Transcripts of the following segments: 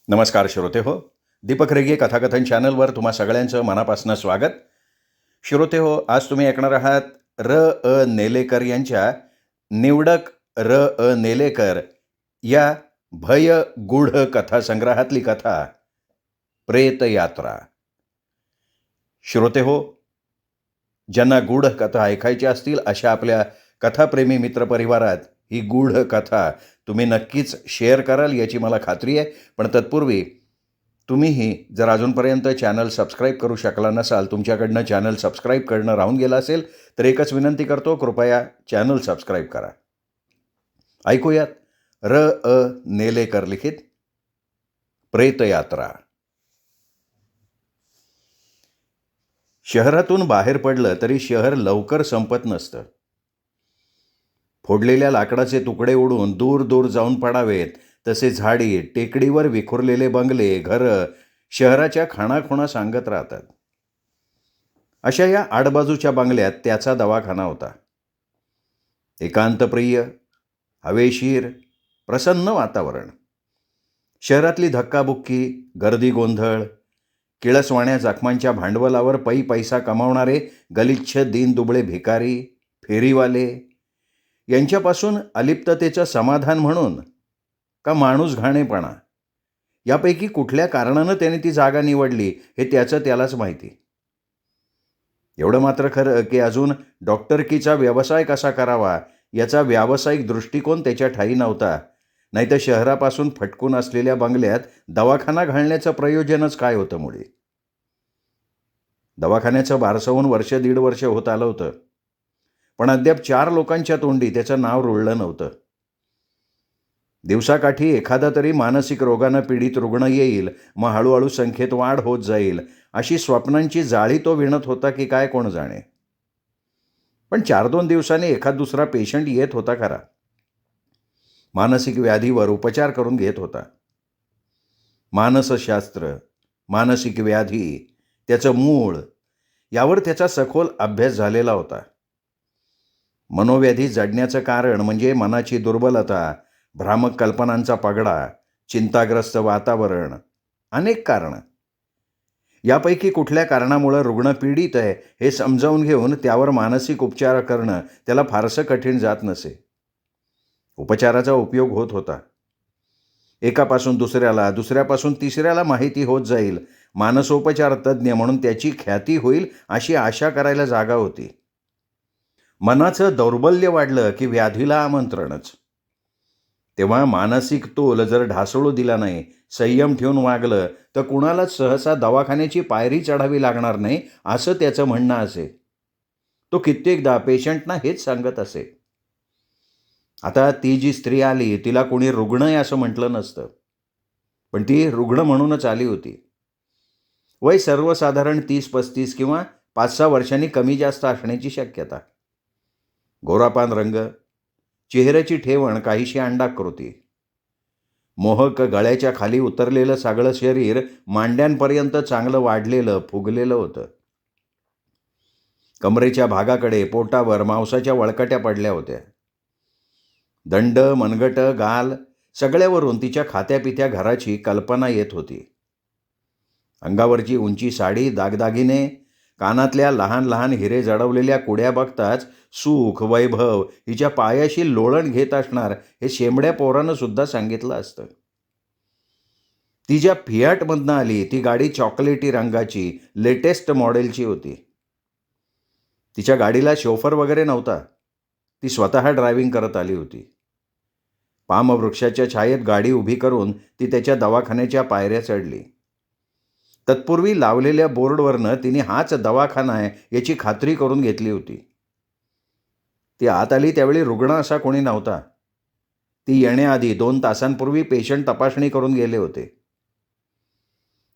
नमस्कार श्रोते हो. दीपक रेगे कथाकथन चॅनलवर तुम्हा सगळ्यांचं मनापासून स्वागत. श्रोते हो, आज तुम्ही ऐकणार आहात नेलेकर यांच्या निवडक नेलेकर या भय गूढ कथासंग्रहातली कथा प्रेतयात्रा. श्रोते हो, ज्यांना गूढ कथा ऐकायच्या असतील अशा आपल्या कथाप्रेमी मित्रपरिवारात ही गूढ कथा तुम्ही नक्कीच शेअर कराल याची मला खात्री आहे. पण तत्पूर्वी तुम्हीही जर अजूनपर्यंत चॅनल सबस्क्राईब करू शकला नसाल, तुमच्याकडनं चॅनल सबस्क्राईब करणं राहून गेलं असेल तर एकच विनंती करतो, कृपया चॅनल सबस्क्राईब करा. ऐकूयात नेलेकर लिखित प्रेतयात्रा. शहरातून बाहेर पडलं तरी शहर लवकर संपत नसतं. फोडलेल्या लाकडाचे तुकडे उडून दूर दूर जाऊन पडावेत तसे झाडी, टेकडीवर विखुरलेले बंगले, घरं शहराच्या खाणाखुणा सांगत राहतात. अशा या आडबाजूच्या बंगल्यात त्याचा दवाखाना होता. एकांतप्रिय, हवेशीर, प्रसन्न वातावरण. शहरातली धक्काबुक्की, गर्दी, गोंधळ, किळसवाण्या जखमांच्या भांडवलावर पैसा कमावणारे गलिच्छ दीनदुबळे भिकारी, फेरीवाले यांच्यापासून अलिप्ततेचं समाधान म्हणून का माणूस घाणेपणा, यापैकी कुठल्या कारणानं त्याने ती जागा निवडली हे त्याचं त्यालाच माहिती. एवढं मात्र खरं की अजून डॉक्टरकीचा व्यवसाय कसा करावा याचा व्यावसायिक दृष्टिकोन त्याच्या ठायी नव्हता. नाहीतर शहरापासून फटकून असलेल्या बंगल्यात दवाखाना घालण्याचं प्रयोजनच काय होतं मुळी. दवाखान्याचं बारसं होऊन 1-1.5 वर्ष होत आलं होतं, पण अद्याप 4 लोकांच्या तोंडी त्याचं नाव रुळलं नव्हतं. दिवसाकाठी एखादा तरी मानसिक रोगानं पीडित रुग्ण येईल, मग हळूहळू संख्येत वाढ होत जाईल, अशी स्वप्नांची जाळी तो विणत होता की काय कोण जाणे. पण 4-2 दिवसांनी एखाद दुसरा पेशंट येत होता खरा. मानसिक व्याधीवर उपचार करून घेत होता. मानसशास्त्र, मानसिक व्याधी, त्याचं मूळ यावर त्याचा सखोल अभ्यास झालेला होता. मनोव्याधी जडण्याचं कारण म्हणजे मनाची दुर्बलता, भ्रामक कल्पनांचा पगडा, चिंताग्रस्त वातावरण, अनेक कारणं. यापैकी कुठल्या कारणामुळं रुग्ण पीडित आहे हे समजावून घेऊन त्यावर मानसिक उपचार करणं त्याला फारसं कठीण जात नसे. उपचाराचा उपयोग होत होता. एकापासून दुसऱ्याला, दुसऱ्यापासून तिसऱ्याला माहिती होत जाईल. मानसोपचार तज्ज्ञ म्हणून त्याची ख्याती होईल अशी आशा करायला जागा होती. मनाचं दौर्बल्य वाढलं की व्याधीला आमंत्रणच. तेव्हा मानसिक तोल जर ढासळू दिला नाही, संयम ठेवून वागलं तर कुणालाच सहसा दवाखान्याची पायरी चढावी लागणार नाही असं त्याचं म्हणणं असे. तो कित्येकदा पेशंटना हेच सांगत असे. आता ती जी स्त्री आली तिला कोणी रुग्ण आहे असं म्हटलं नसतं, पण ती रुग्ण म्हणूनच आली होती. वय सर्वसाधारण 30-35 किंवा 5-6 वर्षांनी कमी जास्त असण्याची शक्यता. गोरापान रंग, चेहऱ्याची ठेवण काहीशी अंडाकृती, मोहक गळ्याच्या खाली उतरलेलं सगळं शरीर मांड्यांपर्यंत चांगलं वाढलेलं, फुगलेलं होतं. कमरेच्या भागाकडे, पोटावर मांसाच्या वळकट्या पडल्या होत्या. दंड, मनगट, गाल सगळ्यावरून तिच्या खात्यापित्या घराची कल्पना येत होती. अंगावरची उंची साडी, दागदागिने, कानातल्या लहान लहान हिरे जडवलेल्या कुड्या बघताच सुख, वैभव हिच्या पायाशी लोळण घेत असणार हे शेंबड्या पोरानं सुद्धा सांगितलं असतं. ती ज्या फियाटमधनं आली ती गाडी चॉकलेटी रंगाची, लेटेस्ट मॉडेलची होती. तिच्या गाडीला शोफर वगैरे नव्हता. ती स्वतः ड्रायव्हिंग करत आली होती. पाम वृक्षाच्या छायेत गाडी उभी करून ती त्याच्या दवाखान्याच्या पायऱ्या चढली. तत्पूर्वी लावलेल्या बोर्डवरनं तिने हाच दवाखाना आहे याची खात्री करून घेतली होती. ती आत आली त्यावेळी रुग्ण असा कोणी नव्हता. ती येण्याआधी 2 तासांपूर्वी पेशंट तपासणी करून गेले होते.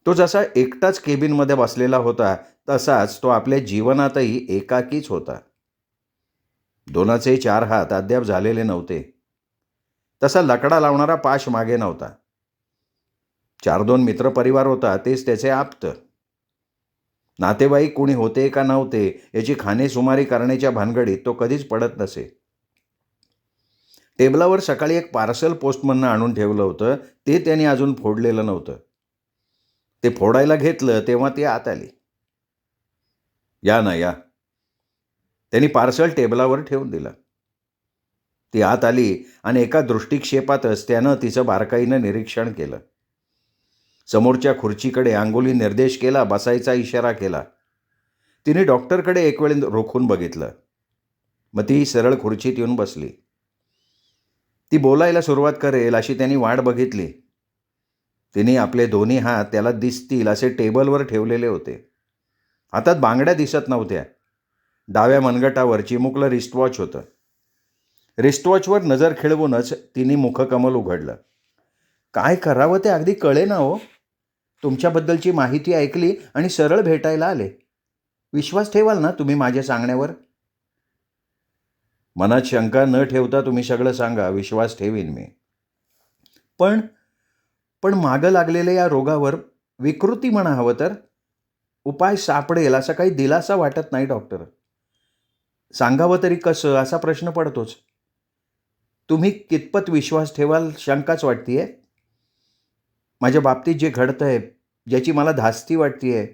तो जसा एकटाच केबिनमध्ये बसलेला होता तसाच तो आपल्या जीवनातही एकाकीच होता. 2चे 4 हात अद्याप झालेले नव्हते. तसा लकडा लावणारा पाश मागे नव्हता. 4-2 मित्रपरिवार होता, तेच त्याचे आप्त. नातेवाईक कोणी होते का नव्हते याची खाणेसुमारी करण्याच्या भानगडीत तो कधीच पडत नसे. टेबलावर सकाळी एक पार्सल पोस्टमननं आणून ठेवलं होतं, ते त्याने अजून फोडलेलं नव्हतं. ते फोडायला घेतलं तेव्हा ती आत आली. "या ना, या." त्यांनी पार्सल टेबलावर ठेवून दिलं. ती आत आली आणि एका दृष्टिक्षेपातच त्यानं तिचं बारकाईनं निरीक्षण केलं. समोरच्या खुर्चीकडे अंगुली निर्देश केला, बसायचा इशारा केला. तिने डॉक्टरकडे एक वेळ रोखून बघितलं. मग ती सरळ खुर्चीत येऊन बसली. ती बोलायला सुरुवात करेल अशी त्यांनी वाट बघितली. तिने आपले दोन्ही हात त्याला दिसतील असे टेबलवर ठेवलेले होते. हातात बांगड्या दिसत नव्हत्या. डाव्या मनगटावर चिमुकलं रिस्टवॉच होतं. रिस्टवॉचवर नजर खेळवूनच तिने मुखकमल उघडलं. काय करावं ते अगदी कळेना हो. तुमच्याबद्दलची माहिती ऐकली आणि सरळ भेटायला आले. विश्वास ठेवाल ना तुम्ही माझ्या सांगण्यावर? मनात शंका न ठेवता तुम्ही सगळं सांगा, विश्वास ठेवीन मी. पण पण मागं लागलेल्या या रोगावर विकृती म्हणा हवं तर उपाय सापडेल असा काही दिलासा वाटत नाही डॉक्टर. सांगावं तरी कसं असा प्रश्न पडतोच. तुम्ही कितपत विश्वास ठेवाल शंकाच वाटतीये. माझ्या बाबतीत जे घडतंय, ज्याची मला धास्ती वाटतीये,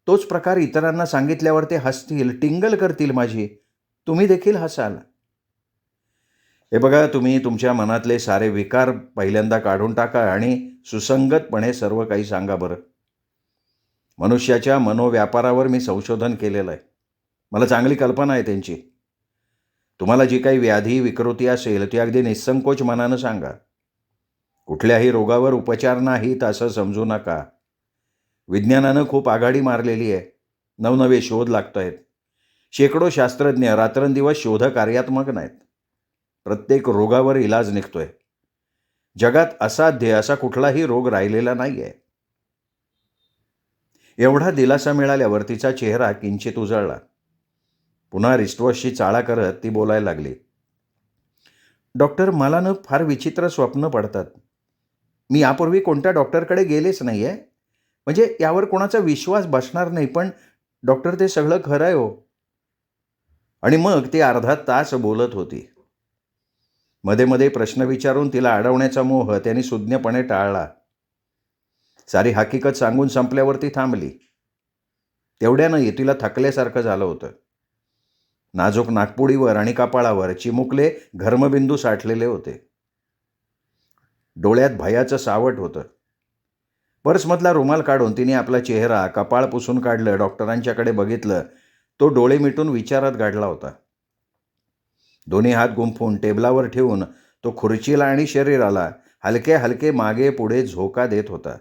तोच प्रकार इतरांना सांगितल्यावर ते हसतील, टिंगल करतील माझी. तुम्ही देखील हसाल. हे बघा, तुम्ही तुमच्या मनातले सारे विकार पहिल्यांदा काढून टाका आणि सुसंगतपणे सर्व काही सांगा बरं. मनुष्याच्या मनोव्यापारावर मी संशोधन केलेलं आहे. मला चांगली कल्पना आहे त्यांची. तुम्हाला जी काही व्याधी विकृती असेल ती अगदी निसंकोच मनानं सांगा. कुठल्याही रोगावर उपचार नाहीत असं समजू नका. विज्ञानानं खूप आघाडी मारलेली आहे. नवनवे शोध लागत आहेत. शेकडो शास्त्रज्ञ रात्रंदिवस शोधकार्यात्मक नाहीत. प्रत्येक रोगावर इलाज निघतोय. जगात असाध्य असा कुठलाही रोग राहिलेला नाही आहे. एवढा दिलासा मिळाल्यावर तिचा चेहरा किंचित उजळला. पुन्हा रिस्टवॉचशी चाळा करत ती बोलायला लागली. डॉक्टर, मला न फार विचित्र स्वप्न पडतात. मी यापूर्वी कोणत्या डॉक्टरकडे गेलेच नाही आहे. म्हणजे यावर कोणाचा विश्वास बसणार नाही, पण डॉक्टर ते सगळं खरं आहे हो. आणि मग ती अर्धा तास बोलत होती. मध्ये मध्ये प्रश्न विचारून तिला अडवण्याचा मोह त्यांनी सुज्ञपणे टाळला. सारी हकीकत सांगून संपल्यावर ती थांबली. तेवढ्यानं तिला थकल्यासारखं झालं होतं. नाजूक नाकपुडीवर आणि कपाळावर चिमुकले घर्मबिंदू साठलेले होते. डोळ्यात भयाचं सावट होतं. पर्समधला रुमाल काढून तिने आपला चेहरा, कपाळ पुसून काढलं. डॉक्टरांच्याकडे बघितलं. तो डोळे मिटून विचारात गाडला होता. दोन्ही हात गुंफून टेबलावर ठेवून तो खुर्चीला आणि शरीराला हलके हलके मागे पुढे झोका देत होता.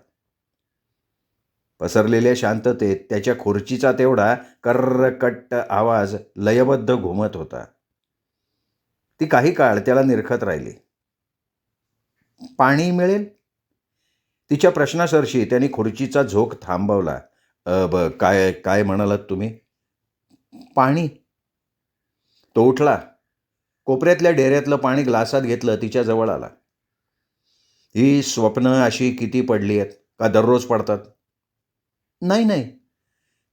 पसरलेल्या शांततेत त्याच्या खुर्चीचा तेवढा कर्रकट्ट आवाज लयबद्ध घुमत होता. ती काही काळ त्याला निरखत राहिली. पाणी मिळेल? तिच्या प्रश्नासरशी त्यांनी खुर्चीचा झोक थांबवला. काय काय म्हणालात तुम्ही? पाणी. तो उठला. कोपऱ्यातल्या डेऱ्यातलं पाणी ग्लासात घेतलं. तिच्या जवळ आला. ही स्वप्न अशी किती पडली आहेत? का दररोज पडतात? नाही नाही.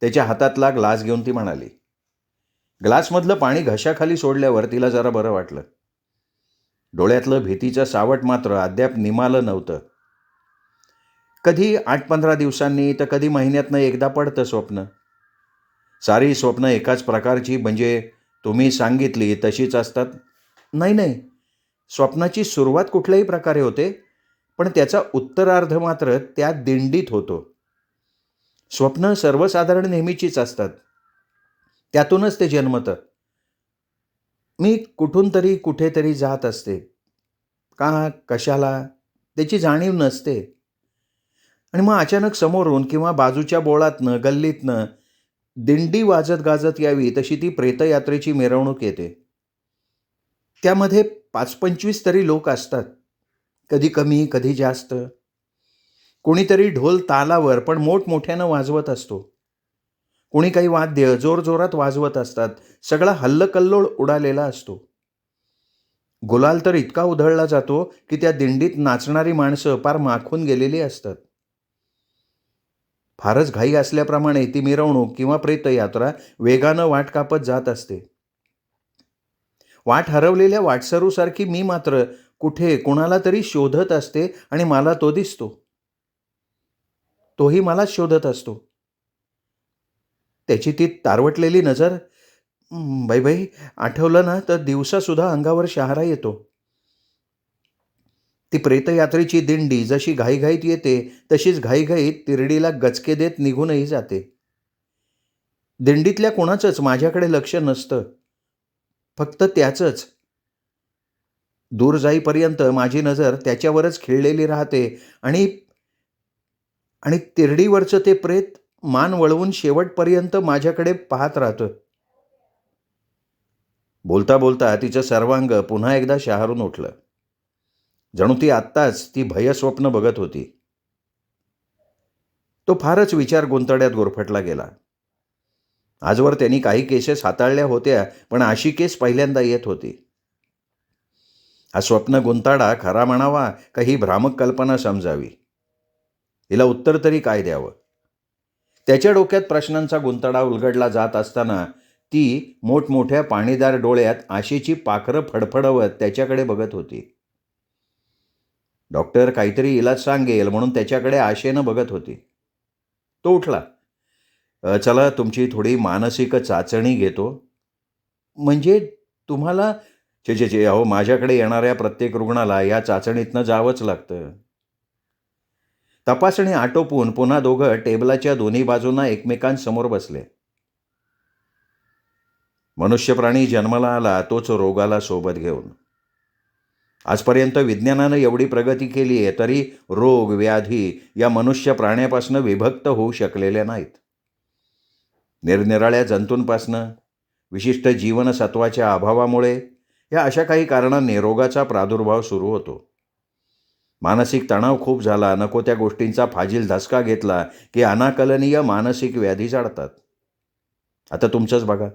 त्याच्या हातातला ग्लास घेऊन ती म्हणाली. ग्लासमधलं पाणी घशाखाली सोडल्यावर तिला जरा बरं वाटलं. डोळ्यातलं भीतीचं सावट मात्र अद्याप निमालं नव्हतं. कधी 8-15 दिवसांनी तर कधी महिन्यातनं एकदा पडतं स्वप्न. सारी स्वप्न एकाच प्रकारची म्हणजे तुम्ही सांगितली तशीच असतात? नाही नाही. स्वप्नाची सुरुवात कुठल्याही प्रकारे होते, पण त्याचा उत्तरार्ध मात्र त्या दिंडीत होतो. स्वप्न सर्वसाधारण नेहमीचीच असतात. त्यातूनच ते जन्मतं. मी कुठून तरी कुठेतरी जात असते. का, कशाला त्याची जाणीव नसते. आणि मग अचानक समोरून किंवा बाजूच्या बोळातनं, गल्लीतनं दिंडी वाजत गाजत यावी तशी ती प्रेतयात्रेची मिरवणूक येते. त्यामध्ये 5-25 तरी लोक असतात. कधी कमी, कधी जास्त. कोणीतरी ढोल तालावर पण मोठमोठ्यानं वाजवत असतो. कोणी काही वाद्य जोरजोरात वाजवत असतात. सगळा हल्लकल्लोळ उडालेला असतो. गुलाल तर इतका उधळला जातो की त्या दिंडीत नाचणारी माणसं पार माखून गेलेली असतात. फारच घाई असल्याप्रमाणे ती मिरवणूक किंवा प्रेतयात्रा वेगानं वाट कापत जात असते. वाट हरवलेल्या वाटसरूसारखी मी मात्र कुठे कुणाला तरी शोधत असते आणि मला तो दिसतो. तोही मलाच शोधत असतो. त्याची ती तारवटलेली नजर, बाई बाई, आठवलं ना तर दिवसासुद्धा अंगावर शहारा येतो. ती प्रेतयात्रेची दिंडी जशी घाईघाईत येते तशीच घाईघाईत तिरडीला गचके देत निघूनही जाते. दिंडीतल्या कोणाचंच माझ्याकडे लक्ष नसतं, फक्त त्याचंच. दूर जाईपर्यंत माझी नजर त्याच्यावरच खिळलेली राहते आणि आणि तिरडीवरचं ते प्रेत मान वळवून शेवटपर्यंत माझ्याकडे पाहत राहतं. बोलता बोलता तिचं सर्वांग पुन्हा एकदा शहारून उठलं. जणू ती आत्ताच ती भयस्वप्न बघत होती. तो फारच विचार गुंतड्यात गुरफटला गेला. आजवर त्यांनी काही केसेस हाताळल्या होत्या, पण अशी केस पहिल्यांदा येत होती. हा स्वप्न गुंताडा खरा म्हणावा का ही भ्रामक कल्पना समजावी? हिला उत्तर तरी काय द्यावं? त्याच्या डोक्यात प्रश्नांचा गुंतडा उलगडला जात असताना ती मोठमोठ्या पाणीदार डोळ्यात आशेची पाखरं फडफडवत त्याच्याकडे बघत होती. डॉक्टर काहीतरी इलाज सांगेल म्हणून त्याच्याकडे आशेनं बघत होती. तो उठला. चला तुमची थोडी मानसिक चाचणी घेतो. म्हणजे तुम्हाला? छे छे छे, अहो माझ्याकडे येणाऱ्या प्रत्येक रुग्णाला या चाचणीतनं जावंच लागतं. तपासणी आटोपून पुन्हा दोघं टेबलाच्या दोन्ही बाजूंना एकमेकांसमोर बसले. मनुष्य प्राणी जन्माला आला तोच रोगाला सोबत घेऊन. आजपर्यंत विज्ञानानं एवढी प्रगती केली आहे तरी रोग व्याधी या मनुष्य प्राण्यापासून विभक्त होऊ शकलेल्या नाहीत. निरनिराळ्या जंतूंपासनं, विशिष्ट जीवनसत्वाच्या अभावामुळे या अशा काही कारणांनी रोगाचा प्रादुर्भाव सुरू होतो. मानसिक तणाव खूप झाला, नको त्या गोष्टींचा फाजील धसका घेतला की अनाकलनीय मानसिक व्याधी जाडतात. आता तुमचंच बघा.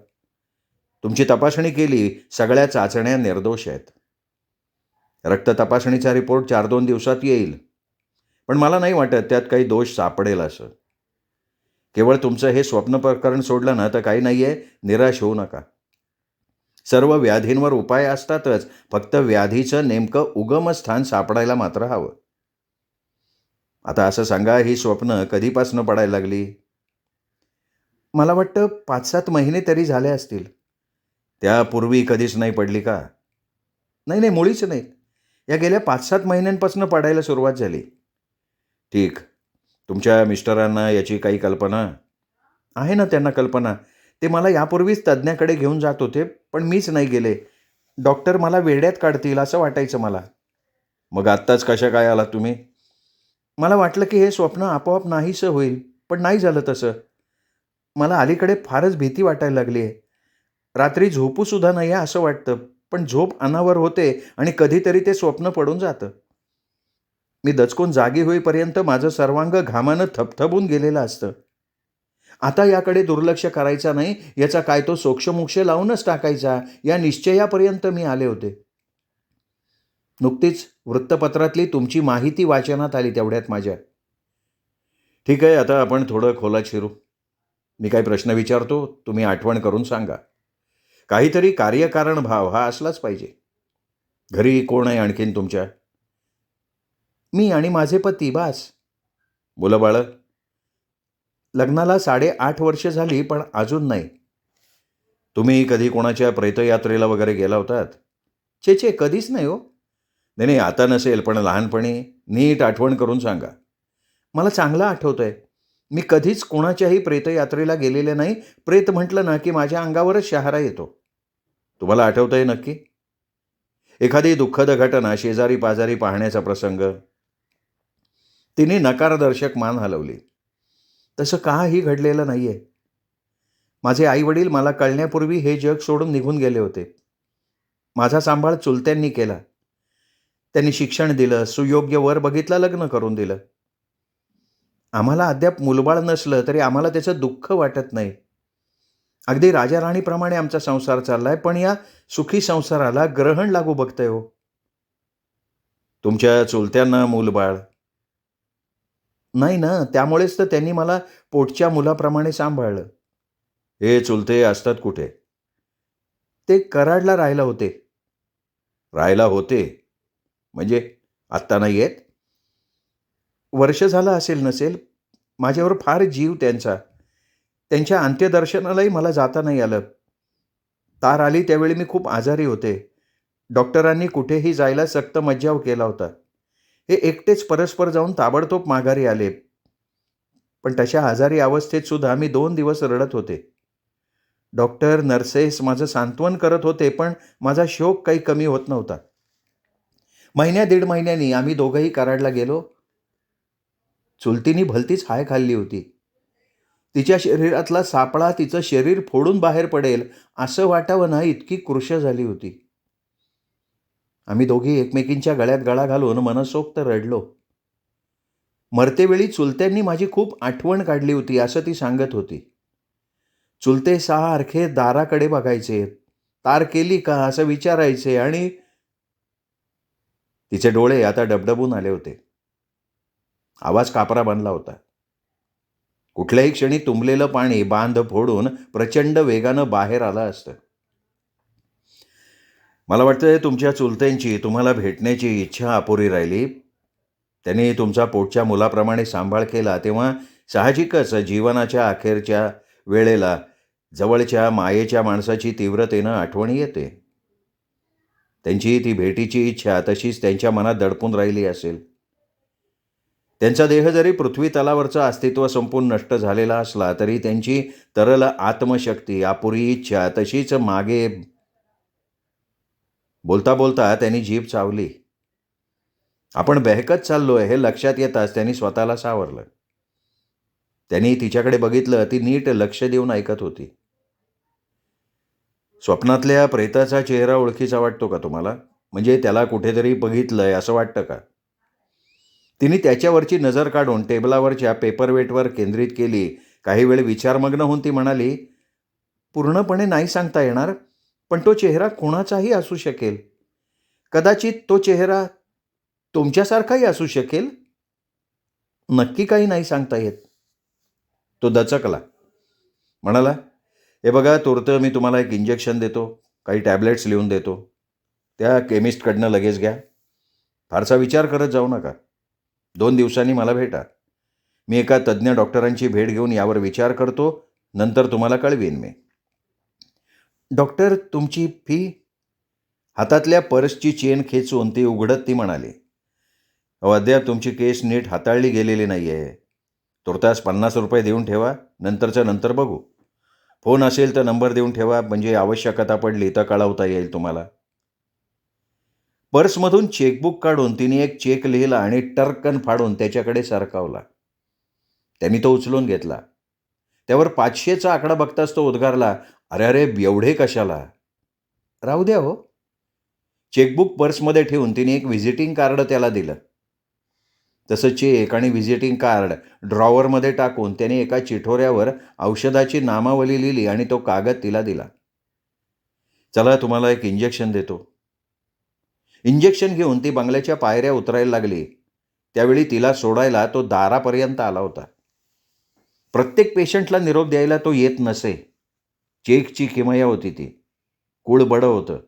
तुमची तपासणी केली, सगळ्या चाचण्या निर्दोष आहेत. रक्त तपासणीचा रिपोर्ट 4-2 दिवसात येईल, पण मला नाही वाटत त्यात काही दोष सापडेल असं. केवळ तुमचं हे स्वप्न प्रकरण सोडलं ना तर काही नाही आहे, निराश होऊ नका. सर्व व्याधींवर उपाय असतातच, फक्त व्याधीचं नेमकं उगमस्थान सापडायला मात्र हवं. आता असं सांगा, ही स्वप्न कधीपासून पडायला लागली? मला वाटतं 5-7 महिने तरी झाले असतील. त्यापूर्वी कधीच नाही पडली का? नाही नाही, मुळीच नाही. या गेल्या 5-7 महिन्यांपासून पडायला सुरुवात झाली. ठीक. तुमच्या मिस्टरांना याची काही कल्पना आहे ना? त्यांना कल्पना. ते मला यापूर्वीच तज्ज्ञाकडे घेऊन जात होते, पण मीच नाही गेले. डॉक्टर मला वेड्यात काढतील असं वाटायचं मला. मग आत्ताच कशा काय आलात तुम्ही? मला वाटलं की हे स्वप्न आपोआप नाहीसं होईल, पण नाही झालं तसं. मला अलीकडे फारच भीती वाटायला लागली आहे. रात्री झोपूसुद्धा नाही आहे असं वाटतं, पण झोप अनावर होते आणि कधीतरी ते स्वप्न पडून जातं. मी दचकून जागी होईपर्यंत माझं सर्वांग घामानं थबथबून गेलेलं असतं. आता याकडे दुर्लक्ष करायचं नाही, याचा काय तो सोक्षमोक्ष लावूनच टाकायचा, या निश्चयापर्यंत मी आले होते. नुकतीच वृत्तपत्रातली तुमची माहिती वाचनात आली तेवढ्यात माझ्या. ठीक आहे, आता आपण थोडं खोलात शिरू. मी काही प्रश्न विचारतो, तुम्ही आठवण करून सांगा. काहीतरी कार्यकारण भाव हा असलाच पाहिजे. घरी कोण आहे आणखीन तुमच्या? मी आणि माझे पती, बास. मुलं बाळं? लग्नाला 8.5 वर्ष झाली, पण अजून नाही. तुम्ही कधी कोणाच्या प्रेतयात्रेला वगैरे गेला होतात? छे छे, कधीच नाही हो. नाही नाही, आता नसेल, पण लहानपणी नीट आठवण करून सांगा. मला चांगलं आठवतंय. मी कधीच कोणाच्याही प्रेतयात्रेला गेलेले नाही. प्रेत म्हटलं ना की माझ्या अंगावरच शहारा येतो. तुम्हाला आठवतंय नक्की? एखादी दुःखद घटना, शेजारी पाजारी पाहण्याचा प्रसंग? तिने नकारदर्शक मान हलवली. तसं काही घडलेलं नाही आहे. माझे आईवडील मला कळण्यापूर्वी हे जग सोडून निघून गेले होते. माझा सांभाळ चुलत्यांनी केला. त्यांनी शिक्षण दिलं, सुयोग्य वर बघितला, लग्न करून दिलं. आम्हाला अद्याप मुलबाळ नसलं तरी आम्हाला त्याचं दुःख वाटत नाही. अगदी राजाराणीप्रमाणे आमचा संसार चाललाय, पण या सुखी संसाराला ग्रहण लागू बघतंय हो. तुमच्या चुलत्यांना मूलबाळ नाही ना, त्यामुळेच तर त्यांनी मला पोटच्या मुलाप्रमाणे सांभाळलं. हे चुलते असतात कुठे? ते कराडला राहायला होते. राहायला होते. म्हणजे आत्ता नाही आहेत. वर्ष झालं असेल नसेल. माझ्यावर फार जीव त्यांचा. त्यांच्या अंत्यदर्शनालाही मला जाता नाही आलं. तार आली त्यावेळी मी खूप आजारी होते. डॉक्टरांनी कुठेही जायला सक्त मज्जाव केला होता. हे एकटेच परस्पर जाऊन ताबडतोब माघारी आले. पण तशा आजारी अवस्थेत सुद्धा मी 2 दिवस रडत होते. डॉक्टर, नर्सेस माझं सांत्वन करत होते, पण माझा शोक काही कमी होत नव्हता. महिन्या दीड महिन्यांनी आम्ही दोघंही कराडला गेलो. चुलतीनी भलतीच हाय खाल्ली होती. तिच्या शरीरातला सापळा तिचं शरीर फोडून बाहेर पडेल असं वाटावं ना, इतकी कृश झाली होती. आम्ही दोघी एकमेकींच्या गळ्यात गळा घालून मनसोक्त रडलो. मरतेवेळी चुलत्यांनी माझी खूप आठवण काढली होती असं ती सांगत होती. चुलते सारखे दाराकडे बघायचे. तार केली का असं विचारायचे आणि तिचे डोळे आता डबडबून आले होते. आवाज कापरा बनला होता. कुठल्याही क्षणी तुंबलेलं पाणी बांध फोडून प्रचंड वेगानं बाहेर आलं असतं. मला वाटतं तुमच्या चुलत्यांची तुम्हाला भेटण्याची इच्छा अपुरी राहिली. त्यांनी तुमचा पोटच्या मुलाप्रमाणे सांभाळ केला तेव्हा साहजिकच जीवनाच्या अखेरच्या वेळेला जवळच्या मायेच्या माणसाची तीव्रतेनं आठवण येते. त्यांची ती भेटीची इच्छा तशीच त्यांच्या मनात दडपून राहिली असेल. त्यांचा देह जरी पृथ्वी तलावरचं अस्तित्व संपून नष्ट झालेला असला तरी त्यांची तरल आत्मशक्ती, अपुरी इच्छा तशीच मागे. बोलता बोलता त्यांनी जीभ चावली. आपण बहकत चाललोय हे लक्षात येताच त्यांनी स्वतःला सावरलं. त्यांनी तिच्याकडे बघितलं. ती नीट लक्ष देऊन ऐकत होती. स्वप्नातल्या प्रेताचा चेहरा ओळखीचा वाटतो का तुम्हाला? म्हणजे त्याला कुठेतरी बघितलंय असं वाटतं का? तिने त्याच्यावरची नजर काढून टेबलावरच्या पेपरवेटवर केंद्रित केली. काही वेळ विचारमग्न होऊन ती म्हणाली, पूर्णपणे नाही सांगता येणार, पण तो चेहरा कोणाचाही असू शकेल. कदाचित तो चेहरा तुमच्यासारखाही असू शकेल. नक्की काही नाही सांगता येत. तो दचकला. म्हणाला, हे बघा तूर्त मी तुम्हाला एक इंजेक्शन देतो, काही टॅबलेट्स लिहून देतो. त्या केमिस्टकडनं लगेच घ्या. फारसा विचार करत जाऊ नका. 2 दिवसांनी मला भेटा. मी एका तज्ज्ञ डॉक्टरांची भेट घेऊन यावर विचार करतो. नंतर तुम्हाला कळवीन मी. डॉक्टर, तुमची फी? हातातल्या पर्सची चेन खेचून ती उघडत ती म्हणाली, अद्याप तुमची केस नीट हाताळली गेलेली नाही आहे. तुर्तास 50 रुपये देऊन ठेवा. नंतरचं नंतर बघू. फोन असेल तर नंबर देऊन ठेवा, म्हणजे आवश्यकता पडली तर कळवता येईल तुम्हाला. पर्समधून चेकबुक काढून तिने एक चेक लिहिला आणि टर्कन फाडून त्याच्याकडे सरकावला. त्यांनी तो उचलून घेतला. त्यावर 500चा आकडा बघताच तो उद्गारला, अरे अरे, एवढे कशाला? राहू द्या हो. चेकबुक पर्समध्ये ठेवून तिने एक व्हिजिटिंग कार्ड त्याला दिलं. तसं चेक आणि व्हिजिटिंग कार्ड ड्रॉवरमध्ये टाकून त्याने एका चिठोऱ्यावर औषधाची नामावली लिहिली आणि तो कागद तिला दिला. चला, तुम्हाला एक इंजेक्शन देतो. इंजेक्शन घेऊन ती बंगल्याच्या पायऱ्या उतरायला लागली. त्यावेळी तिला सोडायला तो दारापर्यंत आला होता. प्रत्येक पेशंटला निरोप द्यायला तो येत नसे. चेकची किमया होती ती. कुळ बडं होतं.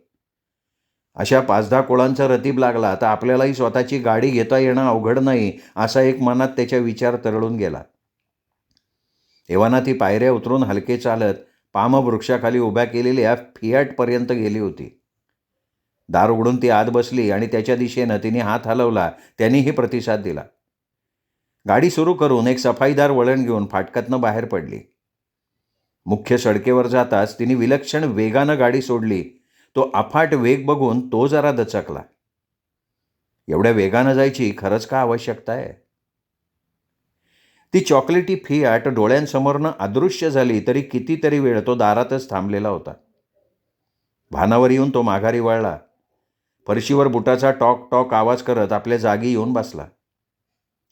अशा 5-10 कुळांचा रतीब लागला तर आपल्यालाही स्वतःची गाडी घेता येणं अवघड नाही, असा एक मनात त्याच्या विचार तरळून गेला. एव्हाना ती पायऱ्या उतरून हलके चालत पामवृक्षाखाली उभ्या केलेल्या फियाटपर्यंत गेली होती. दार उघडून ती आत बसली आणि त्याच्या दिशेनं तिने हात हलवला. त्यांनीही प्रतिसाद दिला. गाडी सुरू करून एक सफाईदार वळण घेऊन फाटकातनं बाहेर पडली. मुख्य सडकेवर जाताच तिने विलक्षण वेगानं गाडी सोडली. तो अफाट वेग बघून तो जरा दचकला. एवढ्या वेगानं जायची खरंच का आवश्यकता आहे? ती चॉकलेटी फियाट डोळ्यांसमोरनं अदृश्य झाली तरी कितीतरी वेळ तो दारातच थांबलेला होता. भानावर येऊन तो माघारी वळला. फरशीवर बुटाचा टॉक टॉक आवाज करत आपल्या जागी येऊन बसला.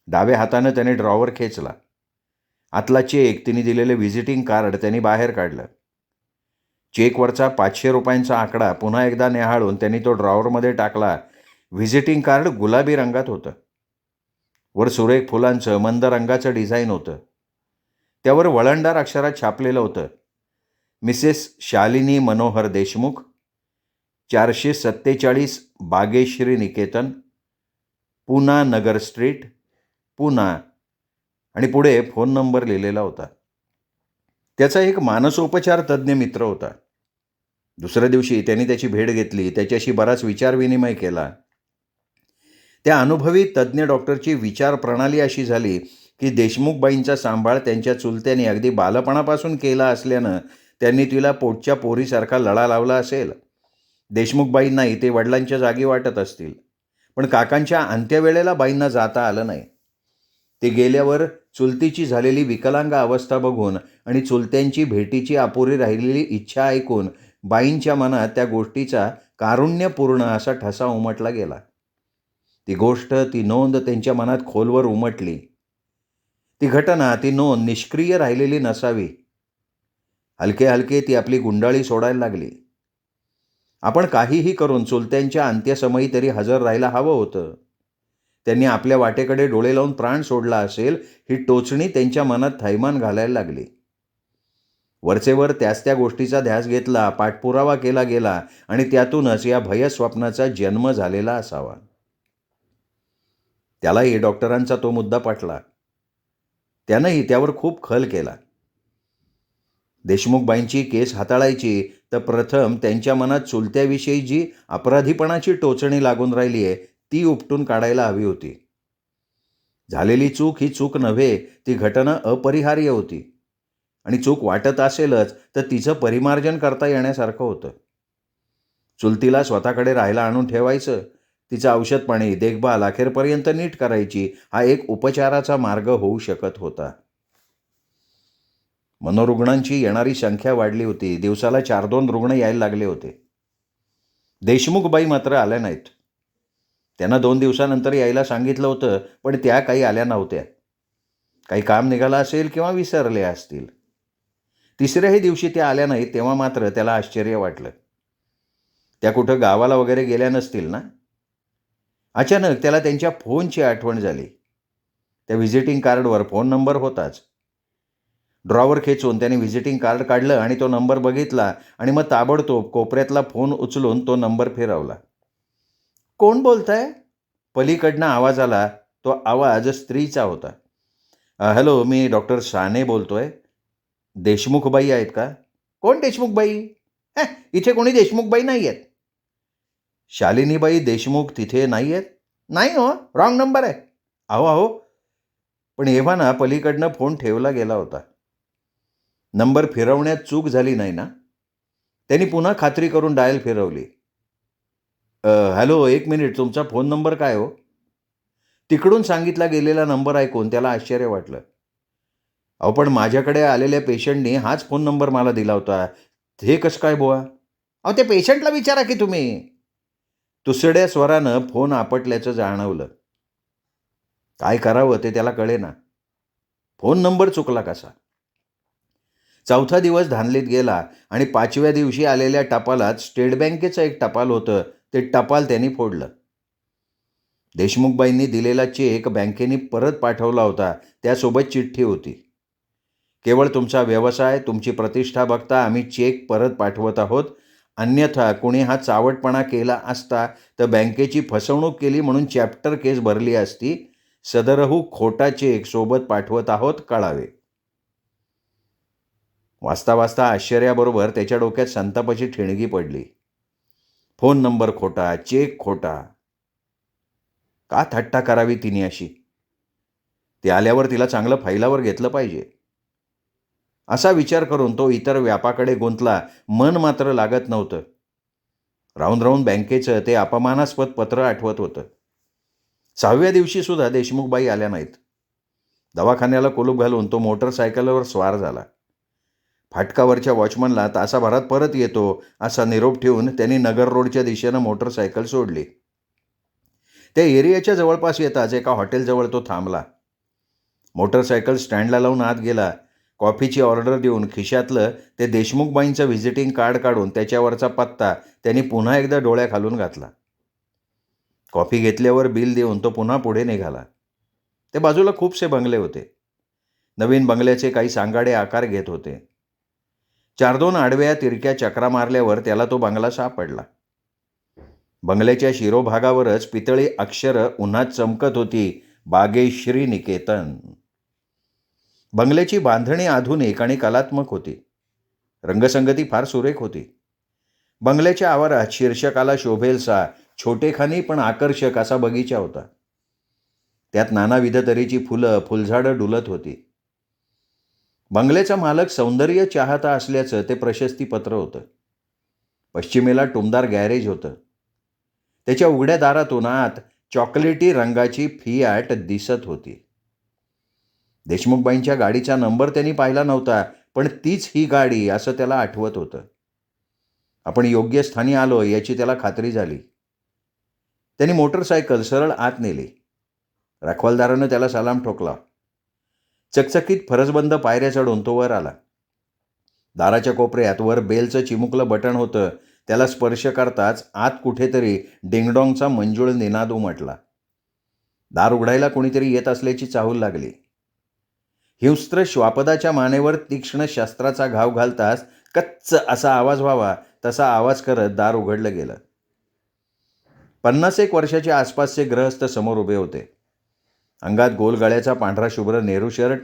डाव्या हातानं त्याने ड्रॉवर खेचला. आतला चेक, तिने दिलेले व्हिजिटिंग कार्ड त्यांनी बाहेर काढलं. चेकवरचा 500 रुपयांचा आकडा पुन्हा एकदा न्याहाळून त्यांनी तो ड्रॉवरमध्ये टाकला. व्हिजिटिंग कार्ड गुलाबी रंगात होतं. वर सुरेख फुलांचं मंद रंगाचं डिझाईन होतं. त्यावर वळणदार अक्षरात छापलेलं होतं, मिसेस शालिनी मनोहर देशमुख, 447 बागेश्री निकेतन, पुना नगर स्ट्रीट, पुना, आणि पुढे फोन नंबर लिहिलेला होता. त्याचा एक मानसोपचार तज्ज्ञ मित्र होता. दुसऱ्या दिवशी त्यांनी त्याची भेट घेतली, त्याच्याशी बराच विचारविनिमय केला. त्या अनुभवी तज्ज्ञ डॉक्टरची विचार प्रणाली अशी झाली की देशमुखबाईंचा सांभाळ त्यांच्या चुलत्याने अगदी बालपणापासून केला असल्यानं त्यांनी तिला पोटच्या पोरीसारखा लळा लावला असेल. देशमुखबाईंनाही ते वडिलांच्या जागी वाटत असतील. पण काकांच्या अंत्यवेळेला बाईंना जाता आलं नाही. ते गेल्यावर चुलतीची झालेली विकलांग अवस्था बघून आणि चुलत्यांची भेटीची अपुरी राहिलेली इच्छा ऐकून बाईंच्या मनात त्या गोष्टीचा कारुण्यपूर्ण असा ठसा उमटला गेला. ती गोष्ट, ती नोंद त्यांच्या मनात खोलवर उमटली. ती घटना, ती नोंद निष्क्रिय राहिलेली नसावी. हलके हलके ती आपली गुंडाळी सोडायला लागली. आपण काहीही करून चुलत्यांच्या अंत्यसमयी तरी हजर राहायला हवं होतं. त्यांनी आपल्या वाटेकडे डोळे लावून प्राण सोडला असेल, ही टोचणी त्यांच्या मनात थैमान घालायला लागली. वरचेवर त्या गोष्टीचा ध्यास घेतला, पाठपुरावा केला गेला आणि त्यातूनच या भयस्वप्नाचा जन्म झालेला असावा. त्यालाही डॉक्टरांचा तो मुद्दा पटला. त्यानंही त्यावर खूप खल केला. देशमुखबाईंची केस हाताळायची तर प्रथम त्यांच्या मनात चुलत्याविषयी जी अपराधीपणाची टोचणी लागून राहिली आहे ती उपटून काढायला हवी होती. झालेली चूक ही चूक नव्हे, ती घटना अपरिहार्य होती. आणि चूक वाटत असेलच तर तिचं परिमार्जन करता येण्यासारखं होतं. चुलतीला स्वतःकडे राहायला आणून ठेवायचं, तिचं औषध पाणी, देखभाल अखेरपर्यंत नीट करायची, हा एक उपचाराचा मार्ग होऊ शकत होता. मनोरुग्णांची येणारी संख्या वाढली होती. दिवसाला 4-2 रुग्ण यायला लागले होते. देशमुखबाई मात्र आल्या नाहीत. त्यांना 2 दिवसानंतर यायला सांगितलं होतं, पण त्या काही आल्या नव्हत्या. काही काम निघालं असेल किंवा विसरले असतील. तिसऱ्याही दिवशी त्या आल्या नाहीत तेव्हा मात्र त्याला आश्चर्य वाटलं. त्या कुठं गावाला वगैरे गेल्या नसतील ना? अचानक त्याला त्यांच्या फोनची आठवण झाली. त्या व्हिजिटिंग कार्डवर फोन नंबर होताच. ड्रॉवर खेचून त्याने व्हिजिटिंग कार्ड काढलं आणि तो नंबर बघितला आणि मग ताबडतोब कोपऱ्यातला फोन उचलून तो नंबर फिरवला. कोण बोलताय? पलीकडनं आवाज आला. तो आवाज स्त्रीचा होता. हॅलो, मी डॉक्टर साने बोलतोय. देशमुखबाई आहेत का? कोण देशमुखबाई? इथे कोणी देशमुखबाई नाही आहेत. शालिनीबाई देशमुख तिथे नाही आहेत? नाही हो, रॉंग नंबर आहे. अहो अहो, पण एव्हाना पलीकडनं फोन ठेवला गेला होता. नंबर फिरवण्यात चूक झाली नाही ना? त्यांनी पुन्हा खात्री करून डायल फिरवली. हॅलो, 1 मिनिट, तुमचा फोन नंबर काय हो? तिकडून सांगितला गेलेला नंबर ऐकून त्याला आश्चर्य वाटलं. अहो, पण माझ्याकडे आलेल्या पेशंटनी हाच फोन नंबर मला दिला होता. हे कसं काय बुवा? अहो, ते पेशंटला विचारा की तुम्ही. तुसड्या स्वरानं फोन आपटल्याचं जाणवलं. काय करावं ते त्याला कळेना. फोन नंबर चुकला कसा? 4था दिवस धानलीत गेला आणि 5व्या दिवशी आलेल्या टपालात स्टेट बँकेचं एक टपाल होतं. ते टपाल त्यांनी फोडलं. देशमुखबाईंनी दिलेला चेक बँकेने परत पाठवला होता. त्यासोबत चिठ्ठी होती. केवळ तुमचा व्यवसाय, तुमची प्रतिष्ठा बघता आम्ही चेक परत पाठवत आहोत. अन्यथा कुणी हा चावटपणा केला असता तर बँकेची फसवणूक केली म्हणून चॅप्टर केस भरली असती. सदरहू खोटा चेक सोबत पाठवत आहोत, कळावे. वाचता वाचता आश्चर्याबरोबर त्याच्या डोक्यात संतापाची ठिणगी पडली. फोन नंबर खोटा, चेक खोटा. का थट्टा करावी तिने अशी? ती आल्यावर तिला चांगलं फैलावर घेतलं पाहिजे. असा विचार करून तो इतर व्यापाकडे गुंतला. मन मात्र लागत नव्हतं. राहून राहून बँकेचं ते अपमानास्पद पत्र आठवत होतं. 6व्या दिवशी सुद्धा देशमुखबाई आल्या नाहीत. दवाखान्याला कुलूप घालून तो मोटरसायकलवर स्वार झाला. फाटकावरच्या वॉचमनला तासाभरात परत येतो असा निरोप ठेवून त्यांनी नगर रोडच्या दिशेनं मोटरसायकल सोडली. त्या एरियाच्या जवळपास येताच एका हॉटेलजवळ तो थांबला. मोटरसायकल स्टँडला लावून आत गेला. कॉफीची ऑर्डर देऊन खिशातलं ते देशमुखबाईंचं व्हिजिटिंग कार्ड काढून त्याच्यावरचा पत्ता त्यांनी पुन्हा एकदा डोळ्याखालून घातला. कॉफी घेतल्यावर बिल देऊन तो पुन्हा पुढे निघाला. त्या बाजूला खूपसे बंगले होते. नवीन बंगल्याचे काही सांगाडे आकार घेत होते. 4-2 आडव्या तिरक्या चक्रा मारल्यावर त्याला तो बंगला सापडला. बंगल्याच्या शिरोभागावरच पितळी अक्षरं उन्हात चमकत होती, बागेश्री निकेतन. बंगल्याची बांधणी आधुनिक आणि कलात्मक होती. रंगसंगती फार सुरेख होती. बंगल्याच्या आवारात शीर्षकाला शोभेलसा, छोटेखानी पण आकर्षक असा बगीचा होता. त्यात नानाविध तऱ्हेची फुलं, फुलझाडं डुलत होती. बंगल्याचा मालक सौंदर्य चाहता असल्याचं ते प्रशस्तीपत्र होतं. पश्चिमेला टुमदार गॅरेज होतं. त्याच्या उघड्या दारातून आत चॉकलेटी रंगाची फियाट दिसत होती. देशमुखबाईंच्या गाडीचा नंबर त्यांनी पाहिला नव्हता, पण तीच ही गाडी असं त्याला आठवत होतं. आपण योग्य स्थानी आलो याची त्याला खात्री झाली. त्यांनी मोटरसायकल सरळ आत नेली. रखवालदारानं त्याला सलाम ठोकला. चकचकीत फरसबंद पायऱ्या चढून तो वर आला. दाराच्या कोपऱ्यात वर बेलचं चिमुकलं बटण होतं. त्याला स्पर्श करताच आत कुठेतरी डिंगडॉंगचा मंजूळ निनाद उमटला. दार उघडायला कोणीतरी येत असल्याची चाहूल लागली. हिंस्त्र श्वापदाच्या मानेवर तीक्ष्ण शस्त्राचा घाव घालताच कच्च असा आवाज व्हावा तसा आवाज करत दार उघडलं गेलं. 50 वर्षाच्या आसपासचे गृहस्थ समोर उभे होते. अंगात गोल गळ्याचा पांढरा शुभ्र नेहरू शर्ट,